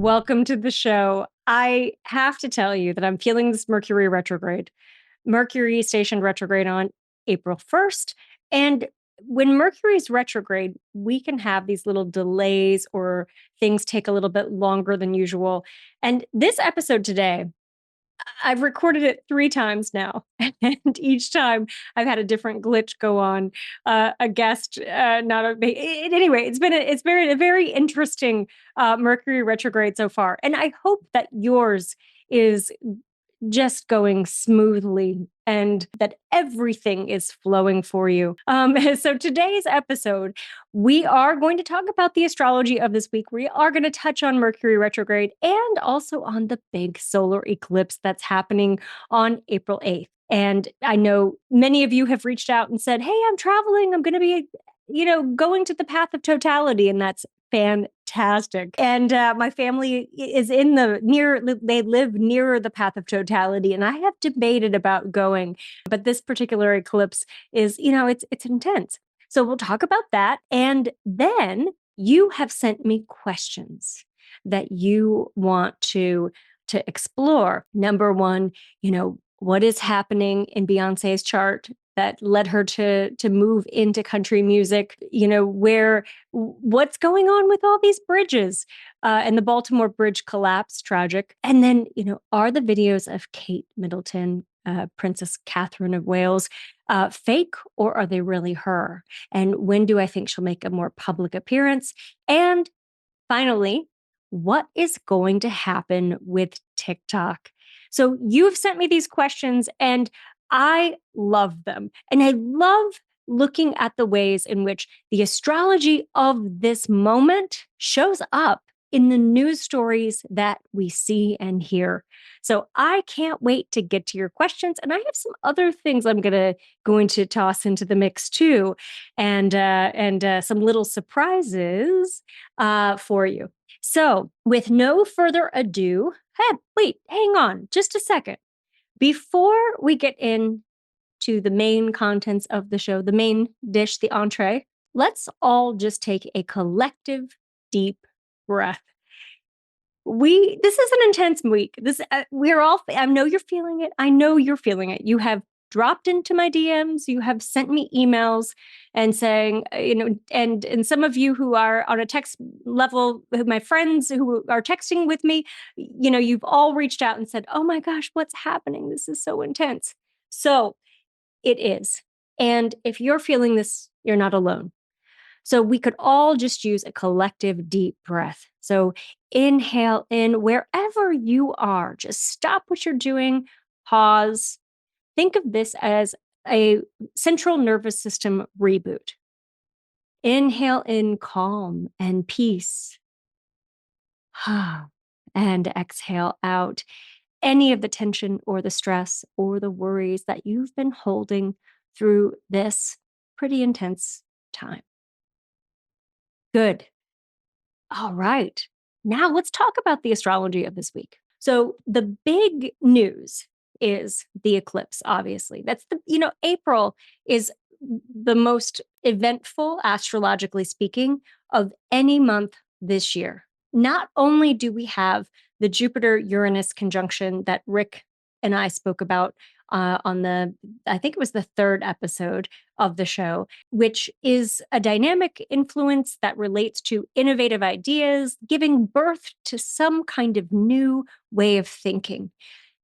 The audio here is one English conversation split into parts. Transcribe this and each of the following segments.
Welcome to the show. I have to tell you that I'm feeling this Mercury retrograde. Mercury stationed retrograde on April 1st. And when Mercury's retrograde, we can have these little delays or things take a little bit longer than usual. And this episode today, I've recorded it 3 times now, and each time I've had a different glitch go on. A guest, not a anyway, it's been a very interesting Mercury retrograde so far, and I hope that yours is just going smoothly and that everything is flowing for you. So today's episode, we are going to talk about the astrology of this week. We are going to touch on Mercury retrograde and also on the big solar eclipse that's happening on April 8th. And I know many of you have reached out and said, "Hey, I'm traveling. I'm going to be, going to the path of totality." And that's fantastic. And my family is they live nearer the path of totality. And I have debated about going, but this particular eclipse is, it's intense. So we'll talk about that. And then you have sent me questions that you want to explore. Number one, what is happening in Beyonce's chart that led her to move into country music? What's going on with all these bridges? And the Baltimore Bridge collapse, tragic. And then, are the videos of Kate Middleton, Princess Catherine of Wales, fake, or are they really her? And when do I think she'll make a more public appearance? And finally, what is going to happen with TikTok? So you've sent me these questions and I love them. And I love looking at the ways in which the astrology of this moment shows up in the news stories that we see and hear. So I can't wait to get to your questions. And I have some other things I'm going to toss into the mix too, and some little surprises for you. So, with no further ado, wait, hang on just a second. Before we get into the main contents of the show, the main dish, the entree, let's all just take a collective deep breath. This is an intense week. I know you're feeling it. I know you're feeling it. You have dropped into my DMs, you have sent me emails and saying, and some of you who are on a text level, my friends who are texting with me, you've all reached out and said, "Oh my gosh, what's happening? This is so intense." So it is. And if you're feeling this, you're not alone. So we could all just use a collective deep breath. So inhale in wherever you are. Just stop what you're doing, pause. Think of this as a central nervous system reboot. Inhale in calm and peace. And exhale out any of the tension or the stress or the worries that you've been holding through this pretty intense time. Good. All right. Now let's talk about the astrology of this week. So the big news is the eclipse, obviously. April is the most eventful, astrologically speaking, of any month this year. Not only do we have the Jupiter-Uranus conjunction that Rick and I spoke about I think it was the 3rd episode of the show, which is a dynamic influence that relates to innovative ideas, giving birth to some kind of new way of thinking.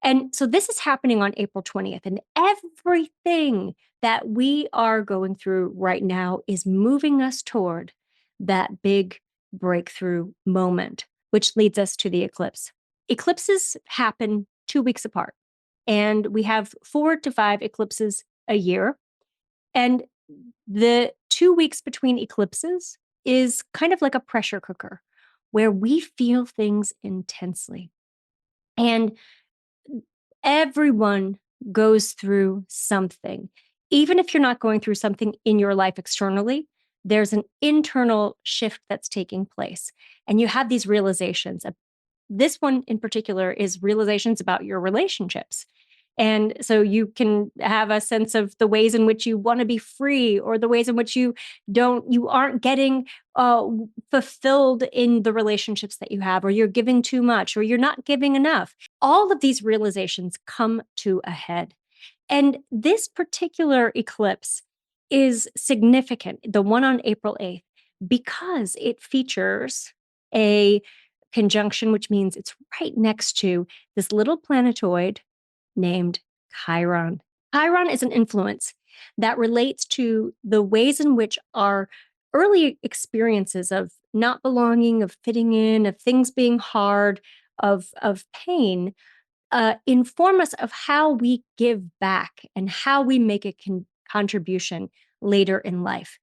And so this is happening on April 20th, and everything that we are going through right now is moving us toward that big breakthrough moment, which leads us to the eclipse. Eclipses happen 2 weeks apart. And we have 4 to 5 eclipses a year. And the 2 weeks between eclipses is kind of like a pressure cooker where we feel things intensely. And everyone goes through something. Even if you're not going through something in your life externally, there's an internal shift that's taking place. And you have these realizations. This one in particular is realizations about your relationships. And so you can have a sense of the ways in which you want to be free, or the ways in which you aren't getting fulfilled in the relationships that you have, or you're giving too much, or you're not giving enough. All of these realizations come to a head. And this particular eclipse is significant, the one on April 8th, because it features a conjunction, which means it's right next to this little planetoid named Chiron. Chiron is an influence that relates to the ways in which our early experiences of not belonging, of fitting in, of things being hard, of pain, inform us of how we give back and how we make a contribution later in life.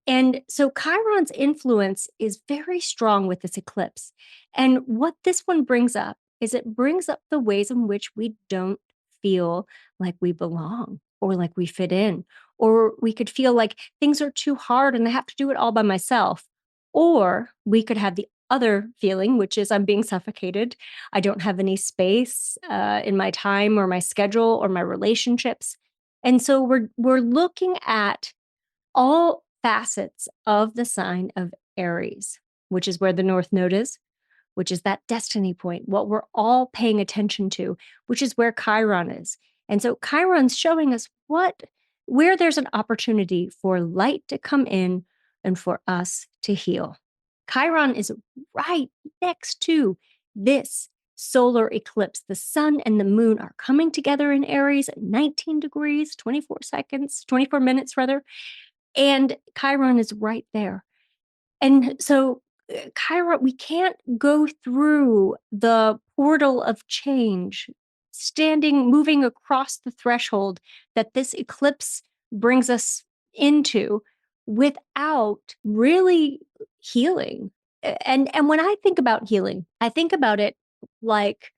And so Chiron's influence is very strong with this eclipse. And what this one brings up is it brings up the ways in which we don't feel like we belong or like we fit in, or we could feel like things are too hard and I have to do it all by myself. Or we could have the other feeling, which is I'm being suffocated. I don't have any space in my time or my schedule or my relationships. And so we're looking at all facets of the sign of Aries, which is where the North Node is, which is that destiny point, what we're all paying attention to, which is where Chiron is. And so Chiron's showing us where there's an opportunity for light to come in and for us to heal. Chiron is right next to this solar eclipse. The sun and the moon are coming together in Aries at 19 degrees, 24 minutes rather. And Chiron is right there. And so Chiron, we can't go through the portal of change, moving across the threshold that this eclipse brings us into without really healing. And when I think about healing, I think about it like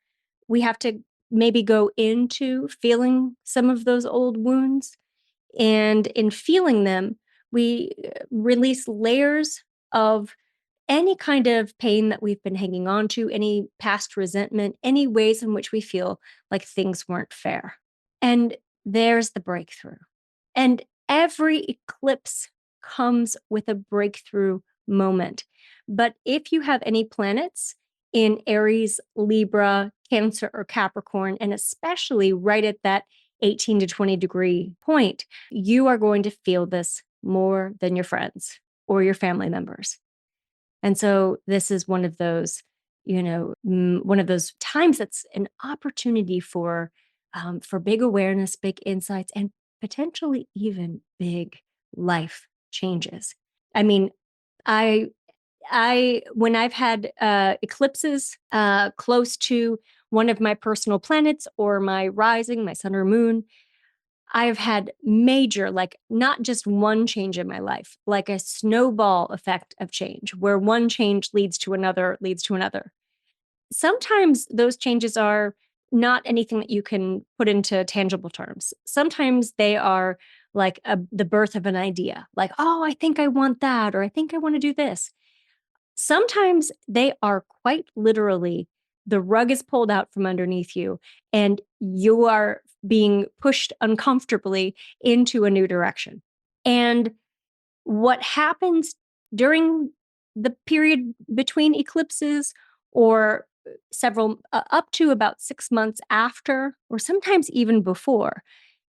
we have to maybe go into feeling some of those old wounds. And in feeling them, we release layers of any kind of pain that we've been hanging on to, any past resentment, any ways in which we feel like things weren't fair. And there's the breakthrough. And every eclipse comes with a breakthrough moment. But if you have any planets in Aries, Libra, Cancer, or Capricorn, and especially right at that 18 to 20 degree point, you are going to feel this more than your friends or your family members. And so this is one of those, one of those times that's an opportunity for big awareness, big insights, and potentially even big life changes. I mean, I when I've had eclipses close to one of my personal planets or my rising, my sun or moon, I've had major, like not just one change in my life, like a snowball effect of change, where one change leads to another, leads to another. Sometimes those changes are not anything that you can put into tangible terms. Sometimes they are like the birth of an idea, like, oh, I think I want that, or I think I want to do this. Sometimes they are quite literally the rug is pulled out from underneath you and you are being pushed uncomfortably into a new direction. And what happens during the period between eclipses or several up to about 6 months after, or sometimes even before,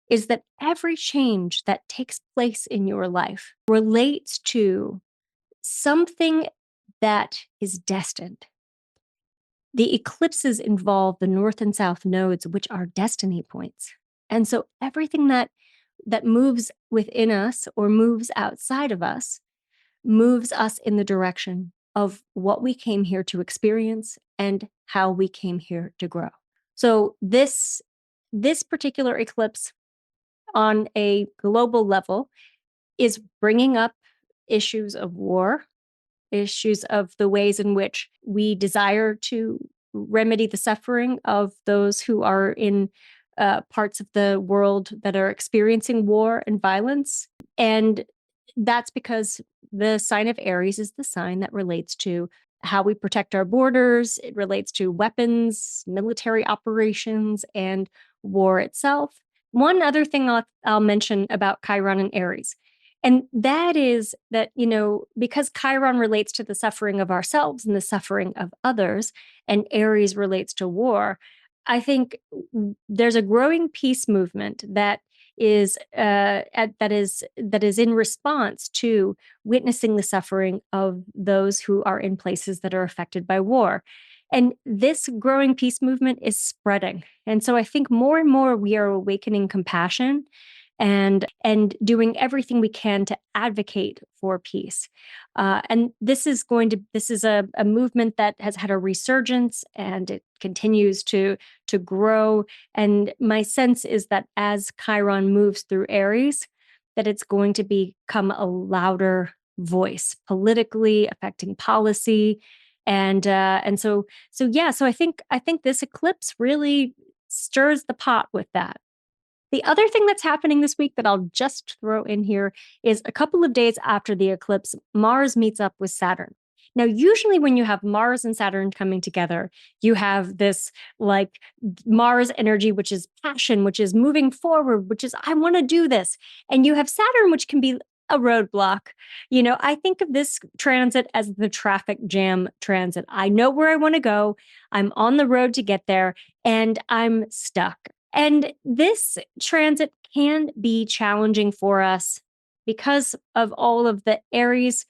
is that every change that takes place in your life relates to something that is destined. The eclipses involve the north and south nodes, which are destiny points. And so everything that moves within us or moves outside of us moves us in the direction of what we came here to experience and how we came here to grow. So this particular eclipse on a global level is bringing up issues of war, issues of the ways in which we desire to remedy the suffering of those who are in parts of the world that are experiencing war and violence. And that's because the sign of Aries is the sign that relates to how we protect our borders. It relates to weapons, military operations, and war itself. One other thing I'll mention about Chiron and Aries, and that is that, because Chiron relates to the suffering of ourselves and the suffering of others, and Aries relates to war, I think there's a growing peace movement that is in response to witnessing the suffering of those who are in places that are affected by war. And this growing peace movement is spreading. And so I think more and more we are awakening compassion and doing everything we can to advocate for peace. And this is a movement that has had a resurgence, and it continues to grow. And my sense is that as Chiron moves through Aries, that it's going to become a louder voice politically, affecting policy. And so I think this eclipse really stirs the pot with that. The other thing that's happening this week that I'll just throw in here is a couple of days after the eclipse, Mars meets up with Saturn. Now, usually when you have Mars and Saturn coming together, you have this like Mars energy, which is passion, which is moving forward, which is, I want to do this. And you have Saturn, which can be a roadblock. I think of this transit as the traffic jam transit. I know where I want to go. I'm on the road to get there, and I'm stuck. And this transit can be challenging for us because of all of the Aries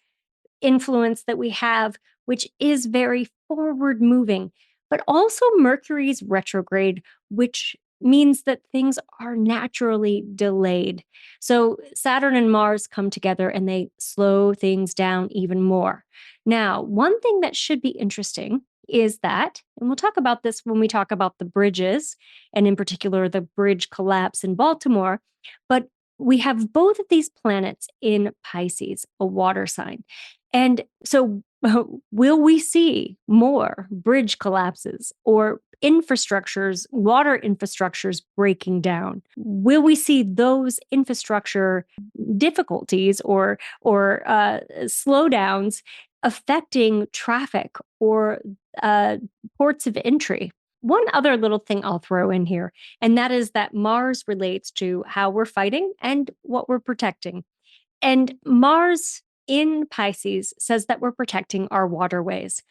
influence that we have, which is very forward moving, but also Mercury's retrograde, which means that things are naturally delayed. So Saturn and Mars come together and they slow things down even more. Now, one thing that should be interesting is that, and we'll talk about this when we talk about the bridges, and in particular, the bridge collapse in Baltimore, but we have both of these planets in Pisces, a water sign. And so, will we see more bridge collapses or water infrastructures breaking down? Will we see those infrastructure difficulties or slowdowns affecting traffic or ports of entry? One other little thing I'll throw in here, and that is that Mars relates to how we're fighting and what we're protecting. And Mars in Pisces says that we're protecting our waterways.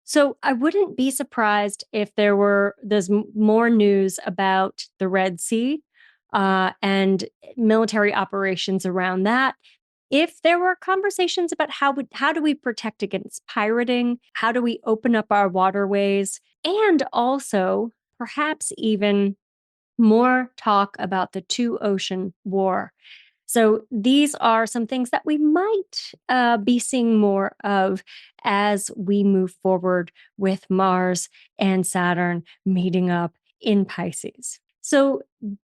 So I wouldn't be surprised if there's more news about the Red Sea and military operations around that. If there were conversations about how do we protect against pirating, how do we open up our waterways, and also perhaps even more talk about the two ocean war. So these are some things that we might be seeing more of as we move forward with Mars and Saturn meeting up in Pisces. So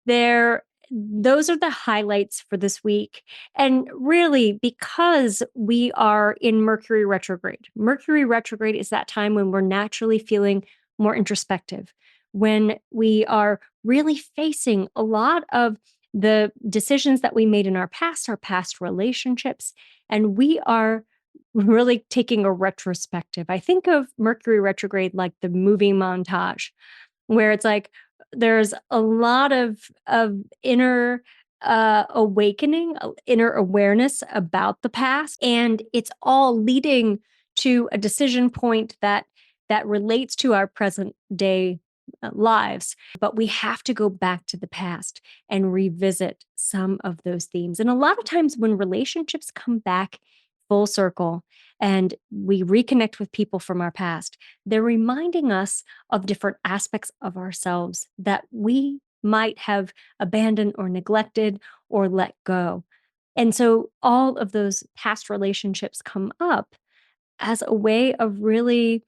those are the highlights for this week. And really, because we are in Mercury retrograde is that time when we're naturally feeling more introspective, when we are really facing a lot of the decisions that we made in our past relationships, and we are really taking a retrospective. I think of Mercury retrograde like the movie montage, where it's like there's a lot of inner awakening, inner awareness about the past, and it's all leading to a decision point that relates to our present day lives. But we have to go back to the past and revisit some of those themes. And a lot of times when relationships come back full circle and we reconnect with people from our past, they're reminding us of different aspects of ourselves that we might have abandoned or neglected or let go. And so all of those past relationships come up as a way of really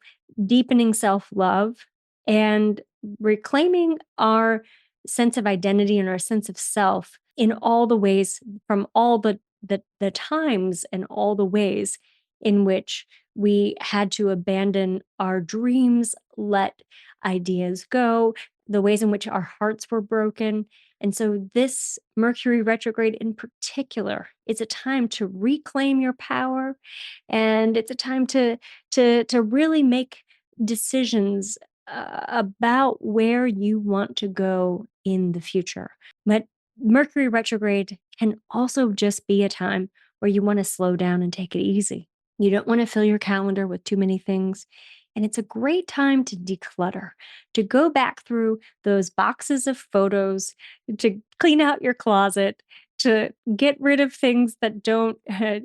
deepening self love and reclaiming our sense of identity and our sense of self in all the ways from all the times and all the ways in which we had to abandon our dreams, let ideas go, the ways in which our hearts were broken. And so this Mercury retrograde in particular is a time to reclaim your power, and it's a time to really make decisions about where you want to go in the future. But Mercury retrograde can also just be a time where you want to slow down and take it easy. You don't want to fill your calendar with too many things. And it's a great time to declutter, to go back through those boxes of photos, to clean out your closet, to get rid of things that don't,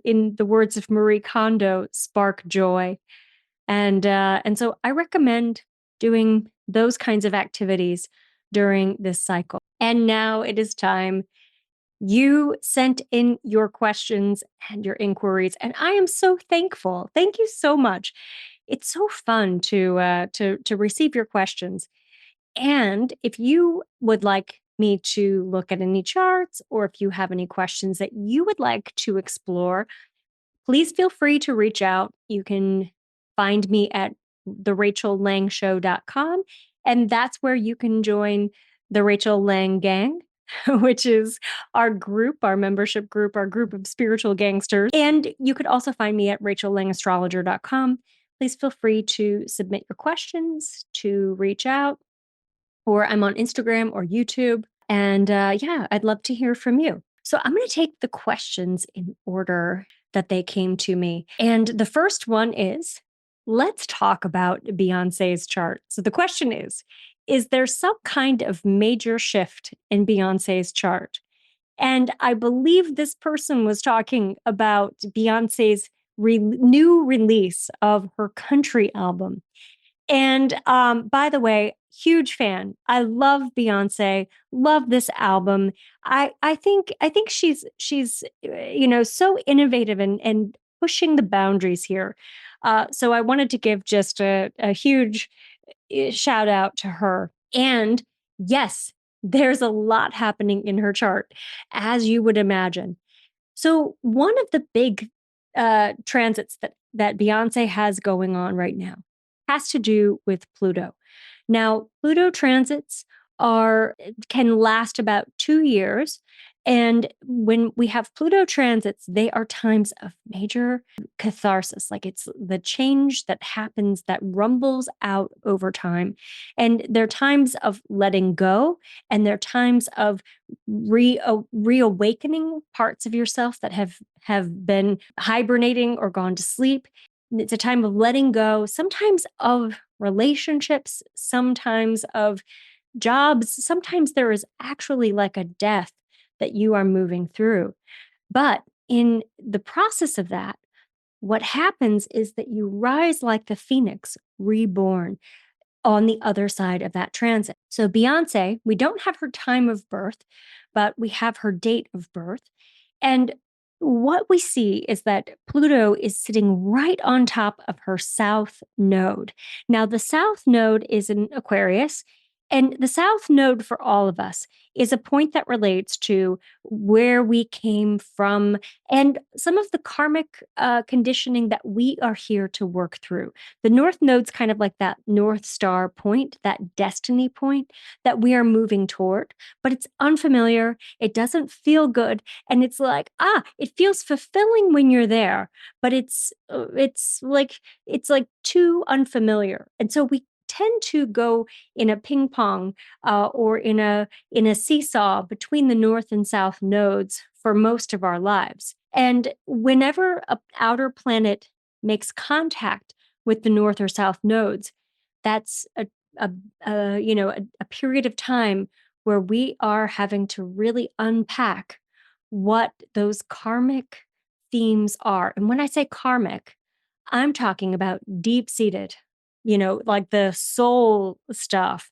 in the words of Marie Kondo, spark joy. And so I recommend doing those kinds of activities during this cycle. And now it is time. You sent in your questions and your inquiries, and I am so thankful. Thank you so much. It's so fun to receive your questions. And if you would like me to look at any charts, or if you have any questions that you would like to explore, please feel free to reach out. You can find me at therachel.langshow.com, and that's where you can join the Rachel Lang Gang, which is our group, our membership group, our group of spiritual gangsters. And you could also find me at rachellangastrologer.com. Please feel free to submit your questions, to reach out, or I'm on Instagram or YouTube. And yeah, I'd love to hear from you. So I'm going to take the questions in order that they came to me. And the first one is, let's talk about Beyonce's chart. So the question is there some kind of major shift in Beyonce's chart? And I believe this person was talking about Beyonce's new release of her country album. And by the way, huge fan. I love Beyonce. Love this album. I think she's so innovative and pushing the boundaries here. So I wanted to give just a huge shout out to her. And yes, there's a lot happening in her chart, as you would imagine. So one of the big transits that Beyonce has going on right now has to do with Pluto. Now, Pluto transits can last about 2 years. And when we have Pluto transits, they are times of major catharsis. Like it's the change that happens that rumbles out over time. And they're times of letting go, and they're times of reawakening parts of yourself that have been hibernating or gone to sleep. It's a time of letting go, sometimes of relationships, sometimes of jobs. Sometimes there is actually like a death that you are moving through. But in the process of that, what happens is that you rise like the phoenix, reborn on the other side of that transit. So, Beyonce, we don't have her time of birth, but we have her date of birth. And what we see is that Pluto is sitting right on top of her south node. Now, the south node is in Aquarius, and the south node for all of us is a point that relates to where we came from and some of the karmic conditioning that we are here to work through. The north node's kind of like that North Star point, that destiny point that we are moving toward, but it's unfamiliar. It doesn't feel good. And it's like, it feels fulfilling when you're there, but it's like too unfamiliar. And so we tend to go in a ping pong or in a seesaw between the north and south nodes for most of our lives. And whenever a outer planet makes contact with the north or south nodes, that's a period of time where we are having to really unpack what those karmic themes are. And when I say karmic, I'm talking about deep seated, like the soul stuff.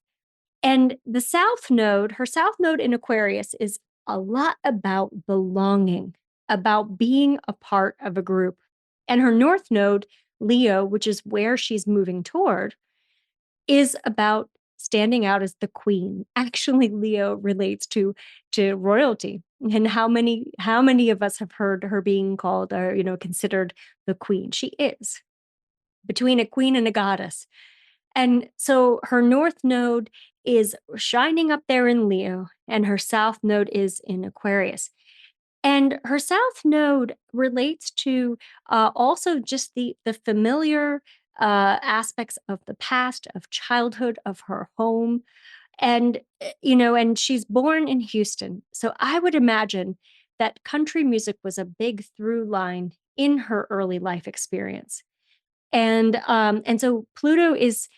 And the south node, her south node in Aquarius is a lot about belonging, about being a part of a group. And her north node, Leo, which is where she's moving toward, is about standing out as the queen. Actually, Leo relates to royalty. And how many of us have heard her being called or considered the queen? She is between a queen and a goddess. And so her north node is shining up there in Leo, and her south node is in Aquarius. And her south node relates to also just the familiar aspects of the past, of childhood, of her home. And she's born in Houston. So I would imagine that country music was a big through line in her early life experience. And so Pluto is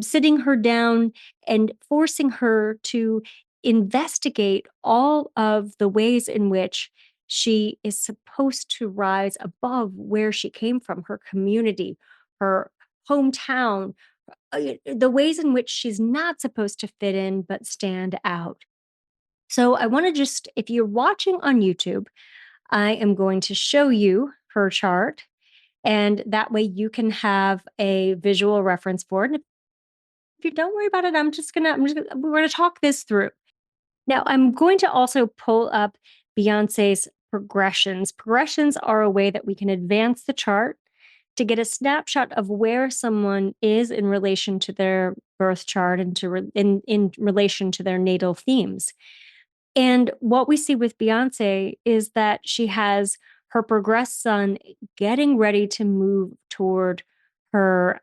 sitting her down and forcing her to investigate all of the ways in which she is supposed to rise above where she came from, her community, her hometown, the ways in which she's not supposed to fit in but stand out. So I want to just, if you're watching on YouTube, I am going to show you her chart, and that way you can have a visual reference for it. And if you don't worry about it, we're gonna talk this through. Now, I'm going to also pull up Beyonce's progressions. Progressions are a way that we can advance the chart to get a snapshot of where someone is in relation to their birth chart and in relation to their natal themes. And what we see with Beyonce is that she has her progressed sun getting ready to move toward her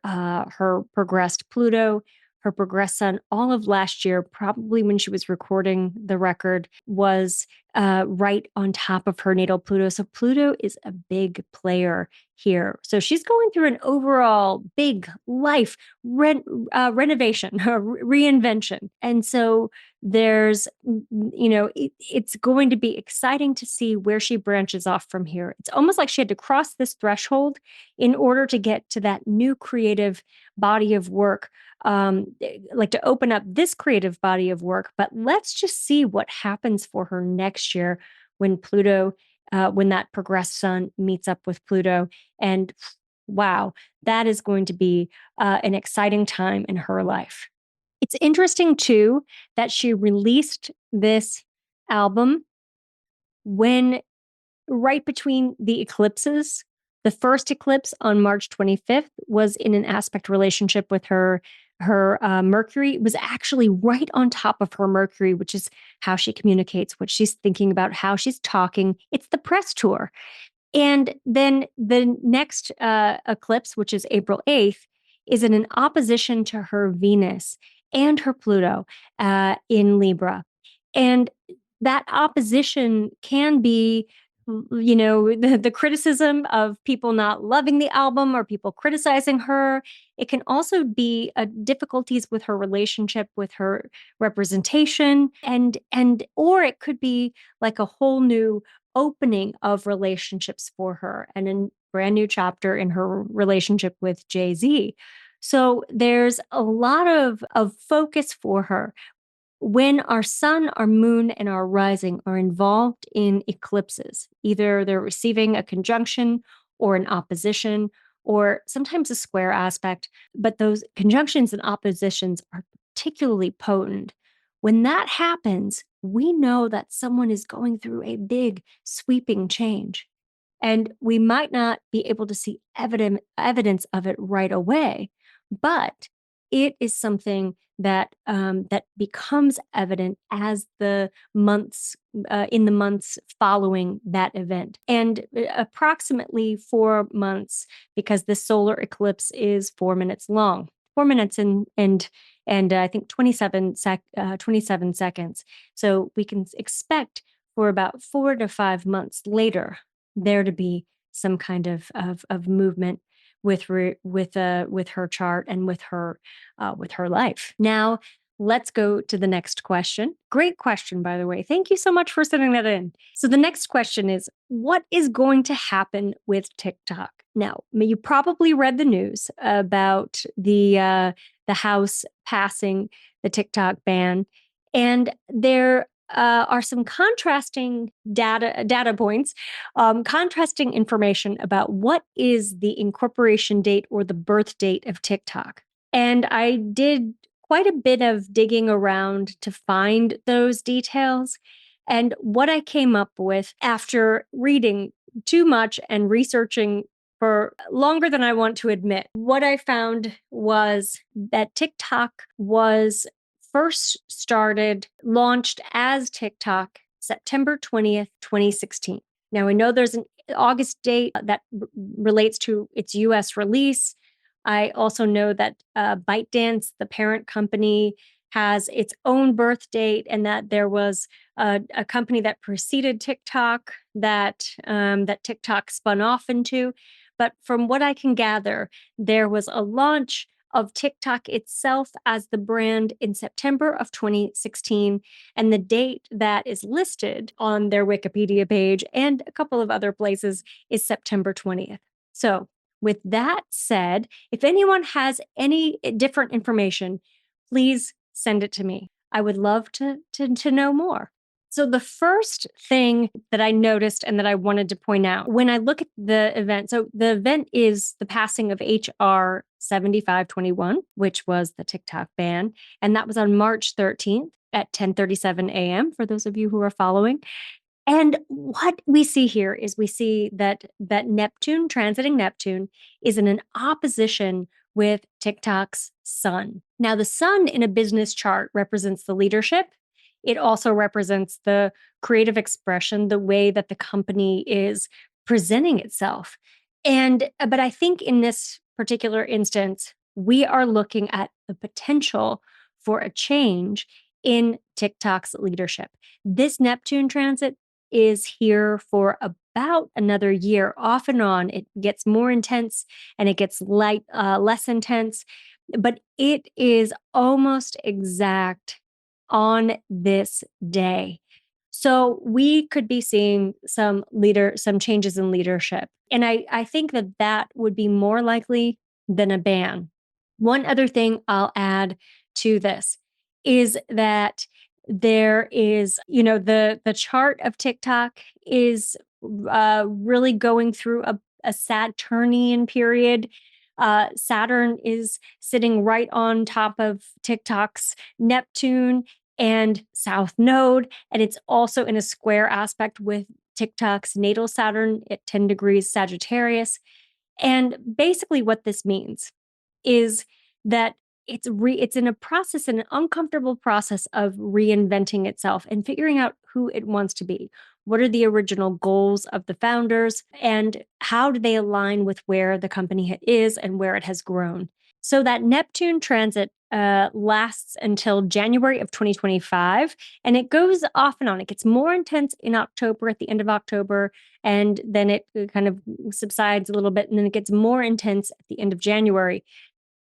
progressed Pluto, her progressed sun. All of last year, probably when she was recording the record, was right on top of her natal Pluto. So Pluto is a big player here. So she's going through an overall big life renovation, reinvention, and so there's it's going to be exciting to see where she branches off from here. It's almost like she had to cross this threshold in order to get to that new creative body of work, like to open up this creative body of work. But let's just see what happens for her next year when when that progressed sun meets up with Pluto. And wow, that is going to be an exciting time in her life. It's interesting too that she released this album when right between the eclipses. The first eclipse on March 25th was in an aspect relationship with her Mercury. It was actually right on top of her Mercury, which is how she communicates, what she's thinking about, how she's talking. It's the press tour. And then the next eclipse, which is April 8th, is in an opposition to her Venus and her Pluto in Libra. And that opposition can be, the criticism of people not loving the album or people criticizing her. It can also be difficulties with her relationship with her representation, or it could be like a whole new opening of relationships for her and a brand new chapter in her relationship with Jay-Z. So there's a lot of focus for her. When our sun, our moon, and our rising are involved in eclipses, either they're receiving a conjunction or an opposition, or sometimes a square aspect, but those conjunctions and oppositions are particularly potent. When that happens, we know that someone is going through a big, sweeping change. And we might not be able to see evidence of it right away, but it is something that becomes evident as the months in the months following that event, and approximately 4 months, because the solar eclipse is 4 minutes long, 4 minutes and I think 27 seconds. So we can expect for about 4 to 5 months later there to be some kind of movement with her chart and with her life. Now, let's go to the next question. Great question, by the way. Thank you so much for sending that in. So the next question is, what is going to happen with TikTok? Now, you probably read the news about the House passing the TikTok ban, and there are some contrasting data points, contrasting information about what is the incorporation date or the birth date of TikTok. And I did quite a bit of digging around to find those details. And what I came up with after reading too much and researching for longer than I want to admit, what I found was that TikTok was first launched as TikTok September 20th, 2016. Now, I know there's an August date that relates to its US release. I also know that ByteDance, the parent company, has its own birth date, and that there was a company that preceded TikTok that TikTok spun off into. But from what I can gather, there was a launch of TikTok itself as the brand in September of 2016. And the date that is listed on their Wikipedia page and a couple of other places is September 20th. So, with that said, if anyone has any different information, please send it to me. I would love to know more. So, the first thing that I noticed and that I wanted to point out when I look at the event, so the event is the passing of HR 7521, which was the TikTok ban. And that was on March 13th at 10:37 a.m. for those of you who are following. And what we see here is we see that Neptune, transiting Neptune, is in an opposition with TikTok's sun. Now, the sun in a business chart represents the leadership. It also represents the creative expression, the way that the company is presenting itself. But I think in this particular instance, we are looking at the potential for a change in TikTok's leadership. This Neptune transit is here for about another year, off and on. It gets more intense and it gets less intense, but it is almost exact on this day. So we could be seeing some changes in leadership. And I think that would be more likely than a ban. One other thing I'll add to this is that there is, the chart of TikTok is really going through a Saturnian period. Saturn is sitting right on top of TikTok's Neptune and South Node, and it's also in a square aspect with TikTok's natal Saturn at 10 degrees Sagittarius. And basically, what this means is that it's in a process, an uncomfortable process of reinventing itself and figuring out who it wants to be. What are the original goals of the founders, and how do they align with where the company is and where it has grown? So that Neptune transit lasts until January of 2025, and it goes off and on. It gets more intense in October, at the end of October, and then it kind of subsides a little bit, and then it gets more intense at the end of January.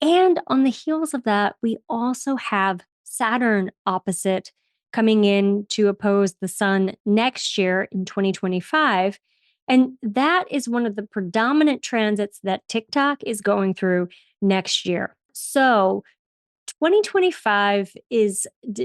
And on the heels of that, we also have Saturn opposite coming in to oppose the sun next year in 2025. And that is one of the predominant transits that TikTok is going through next year. So 2025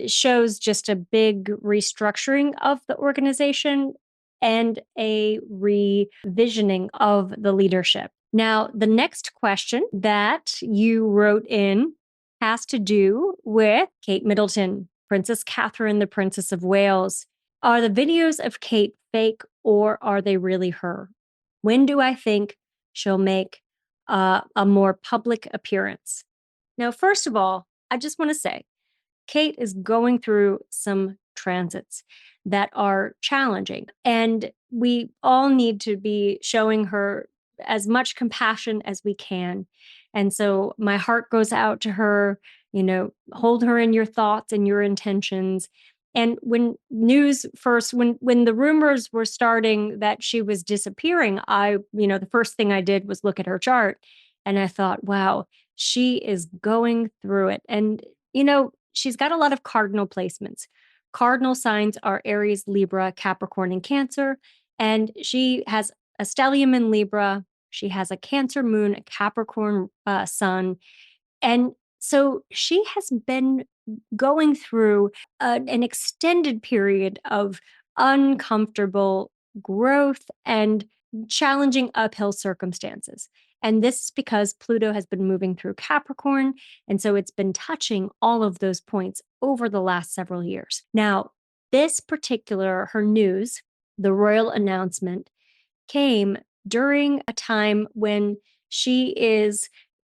shows just a big restructuring of the organization and a revisioning of the leadership. Now, the next question that you wrote in has to do with Kate Middleton, Princess Catherine, the Princess of Wales. Are the videos of Kate fake, or are they really her? When do I think she'll make a more public appearance? Now, first of all, I just want to say Kate is going through some transits that are challenging, and we all need to be showing her as much compassion as we can. And so my heart goes out to her, hold her in your thoughts and your intentions. And when when the rumors were starting that she was disappearing, the first thing I did was look at her chart, and I thought, wow, she is going through it. And, she's got a lot of cardinal placements. Cardinal signs are Aries, Libra, Capricorn, and Cancer. And she has a stellium in Libra. She has a Cancer moon, a Capricorn sun. And so she has been going through an extended period of uncomfortable growth and challenging uphill circumstances. And this is because Pluto has been moving through Capricorn. And so it's been touching all of those points over the last several years. Now, her news, the royal announcement, came during a time when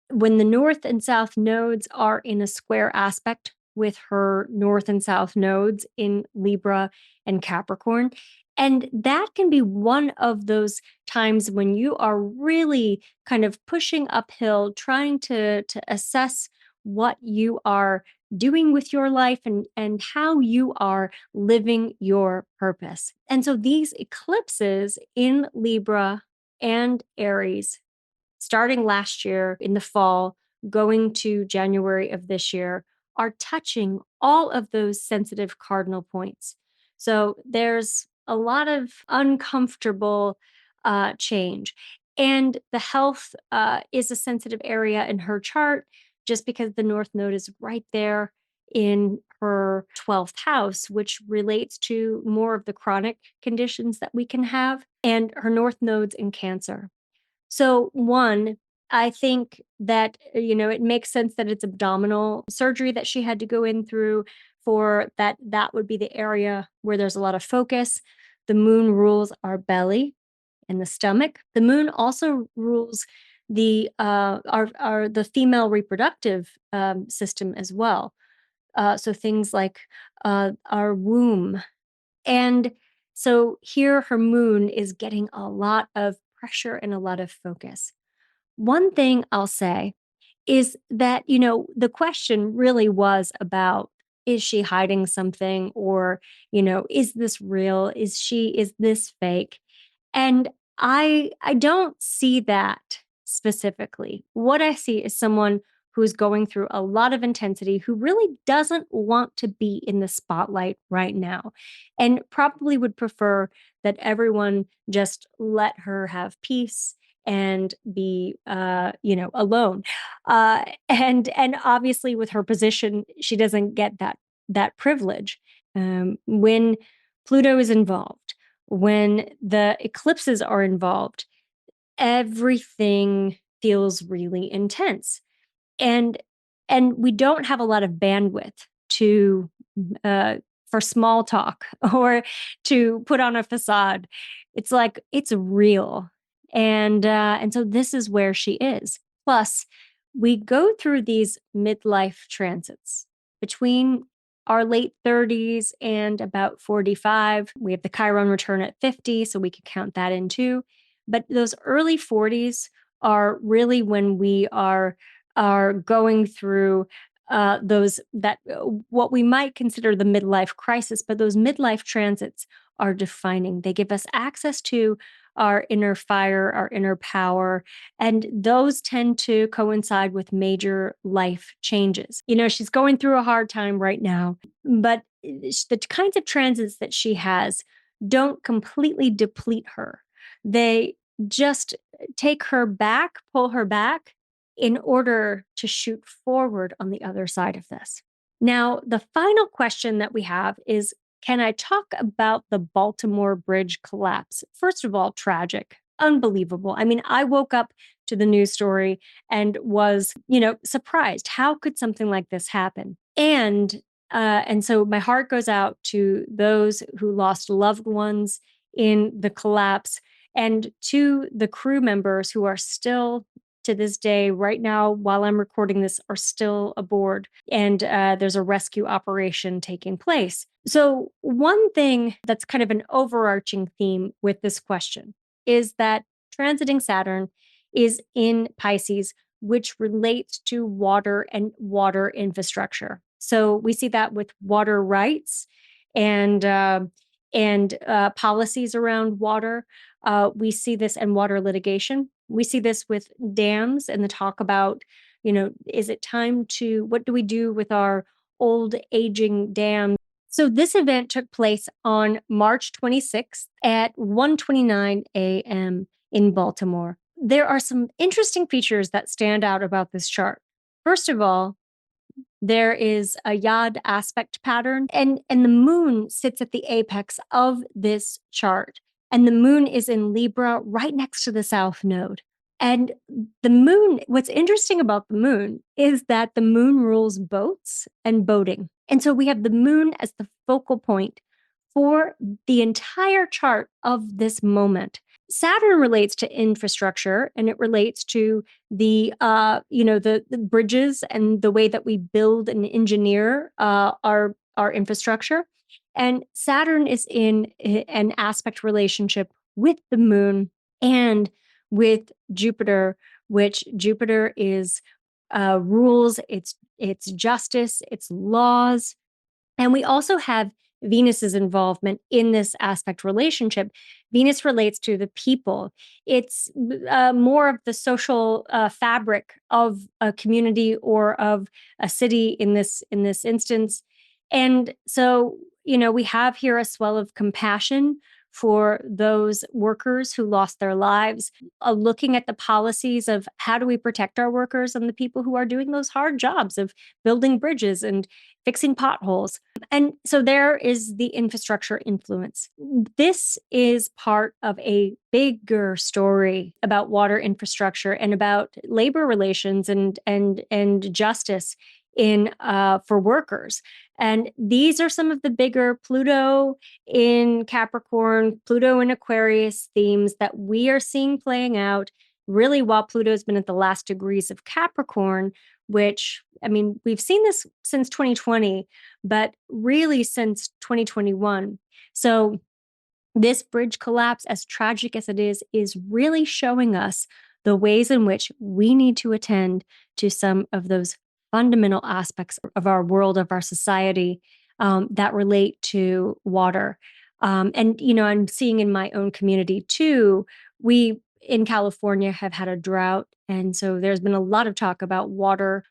when the North and South nodes are in a square aspect with her North and South nodes in Libra and Capricorn. And that can be one of those times when you are really kind of pushing uphill, trying to assess what you are doing with your life and how you are living your purpose. And so these eclipses in Libra and Aries, starting last year in the fall, going to January of this year, are touching all of those sensitive cardinal points. So there's a lot of uncomfortable change. And the health is a sensitive area in her chart just because the North Node is right there in her 12th house, which relates to more of the chronic conditions that we can have. And her North Node's in Cancer. So, one, I think that, it makes sense that it's abdominal surgery that she had to go in through for that. That would be the area where there's a lot of focus. The moon rules our belly and the stomach. The moon also rules the female reproductive system as well. So things like our womb. And so here her moon is getting a lot of pressure and a lot of focus. One thing I'll say is that, the question really was about, is she hiding something, or, is this real? Is this fake? And I don't see that specifically. What I see is someone who's going through a lot of intensity, who really doesn't want to be in the spotlight right now, and probably would prefer that everyone just let her have peace and be alone. And obviously with her position, she doesn't get that privilege. When Pluto is involved, when the eclipses are involved, everything feels really intense. And we don't have a lot of bandwidth to for small talk or to put on a facade. It's like it's real. And so this is where she is. Plus, we go through these midlife transits between our late 30s and about 45. We have the Chiron return at 50, so we could count that in too. But those early 40s are really when we are going through those that what we might consider the midlife crisis, but those midlife transits are defining. They give us access to our inner fire, our inner power, and those tend to coincide with major life changes. She's going through a hard time right now, but the kinds of transits that she has don't completely deplete her. They just take her back, pull her back in order to shoot forward on the other side of this. Now, the final question that we have is, can I talk about the Baltimore Bridge collapse? First of all, tragic, unbelievable. I mean, I woke up to the news story and was, surprised. How could something like this happen? And so my heart goes out to those who lost loved ones in the collapse, and to the crew members who are still to this day, right now, while I'm recording this, are still aboard. And there's a rescue operation taking place. So, one thing that's kind of an overarching theme with this question is that transiting Saturn is in Pisces, which relates to water and water infrastructure. So, we see that with water rights and policies around water. We see this in water litigation. We see this with dams and the talk about, is it time what do we do with our old aging dams? So this event took place on March 26th at 1:29 a.m. in Baltimore. There are some interesting features that stand out about this chart. First of all, there is a yod aspect pattern, and the moon sits at the apex of this chart. And the moon is in Libra right next to the south node. And the moon, what's interesting about the moon is that the moon rules boats and boating. And so we have the moon as the focal point for the entire chart of this moment. Saturn relates to infrastructure, and it relates to the bridges and the way that we build and engineer our infrastructure. And Saturn is in an aspect relationship with the moon and with Jupiter, which Jupiter is rules, it's justice, it's laws. And we also have Venus's involvement in this aspect relationship. Venus relates to the people. It's more of the social fabric of a community or of a city in this instance. And so, we have here a swell of compassion for those workers who lost their lives, looking at the policies of how do we protect our workers and the people who are doing those hard jobs of building bridges and fixing potholes. And so there is the infrastructure influence. This is part of a bigger story about water infrastructure and about labor relations and justice in for workers. And these are some of the bigger Pluto in Capricorn, Pluto in Aquarius themes that we are seeing playing out really while Pluto's been at the last degrees of Capricorn, which, I mean, we've seen this since 2020, but really since 2021. So this bridge collapse, as tragic as it is really showing us the ways in which we need to attend to some of those fundamental aspects of our world, of our society, that relate to water. And, I'm seeing in my own community too, we in California have had a drought. And so there's been a lot of talk about water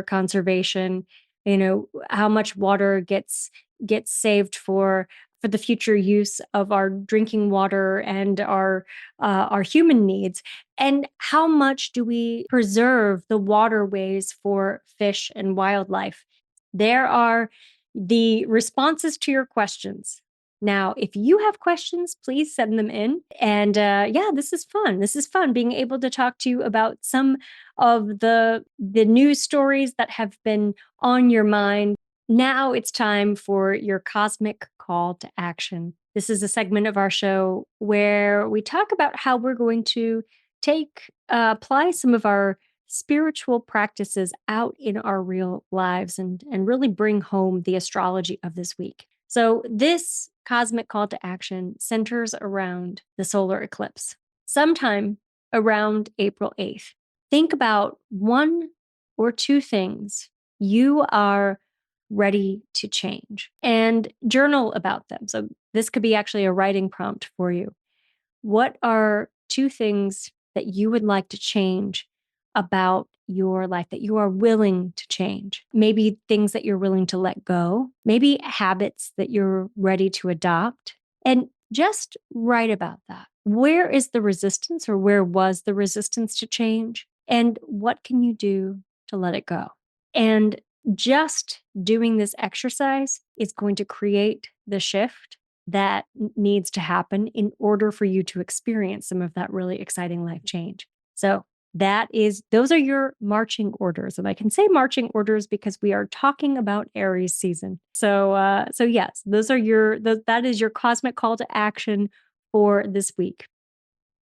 conservation, how much water gets saved for the future use of our drinking water and our human needs, and how much do we preserve the waterways for fish and wildlife. There are the responses to your questions. Now, if you have questions, please send them in. And yeah, this is fun. This is fun being able to talk to you about some of the news stories that have been on your mind. Now it's time for your cosmic call to action. This is a segment of our show where we talk about how we're going to apply some of our spiritual practices out in our real lives and really bring home the astrology of this week. So this cosmic call to action centers around the solar eclipse, sometime around April 8th. Think about one or two things you are ready to change and journal about them. So this could be actually a writing prompt for you. What are two things that you would like to change about your life that you are willing to change? Maybe things that you're willing to let go, maybe habits that you're ready to adopt, and just write about that. Where is the resistance, or where was the resistance to change? And what can you do to let it go? And just doing this exercise is going to create the shift that needs to happen in order for you to experience some of that really exciting life change. So those are your marching orders. And I can say marching orders because we are talking about Aries season. So yes, that is your cosmic call to action for this week.